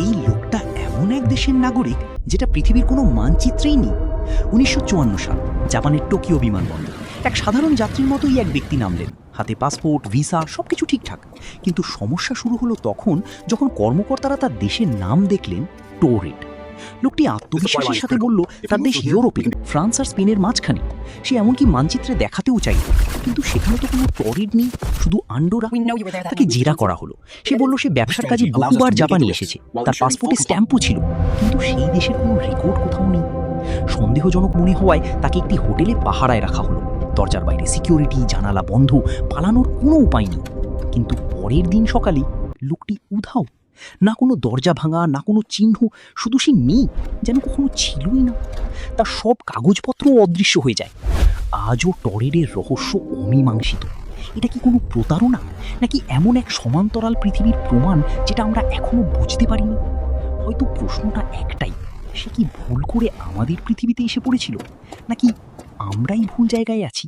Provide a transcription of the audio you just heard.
এই লোকটা এমন এক দেশের নাগরিক যেটা পৃথিবীর কোনো মানচিত্রেই নেই। 1954 সাল, জাপানের টোকিও বিমানবন্দর। এক সাধারণ যাত্রীর মতোই এক ব্যক্তি নামলেন, হাতে পাসপোর্ট, ভিসা সবকিছু ঠিকঠাক। কিন্তু সমস্যা শুরু হলো তখন যখন কর্মকর্তারা তার দেশের নাম দেখলেন টোরেট। লোকটি আত্মবিশ্বাসের সাথে বলল তার দেশ ইউরোপে, ফ্রান্স আর স্পেনের মাঝখানে। সে এমনকি মানচিত্রে দেখাতেও চাইল, কিন্তু সেখানে তো কোনো টরেট নেই, শুধু আন্ডোরা। তাকে জেরা করা হলো। সে বলল সে ব্যবসার কাজে বহুবার জাপানে এসেছে, তার পাসপোর্টে স্ট্যাম্পও ছিল, কিন্তু সেই দেশের কোনো রেকর্ড কোথাও নেই। সন্দেহজনক মনে হওয়ায় তাকে একটি হোটেলে পাহারায় রাখা হলো। দরজার বাইরে সিকিউরিটি, জানালা বন্ধ, পালানোর কোনো উপায় নেই। কিন্তু পরের দিন সকালে লোকটি উধাও। না কোনো দরজা ভাঙা, না কোনো চিহ্ন, শুধু সে নেই, যেন কখনো ছিলই না। তার সব কাগজপত্রও অদৃশ্য হয়ে যায়। আজও টরেডের রহস্য অমীমাংসিত। এটা কি কোনো প্রতারণা, নাকি এমন এক সমান্তরাল পৃথিবীর প্রমাণ যেটা আমরা এখনো বুঝতে পারিনি? হয়তো প্রশ্নটা একটাই, সে কি ভুল করে আমাদের পৃথিবীতে এসে পড়েছিল, নাকি আমরাই ভুল জায়গায় আছি?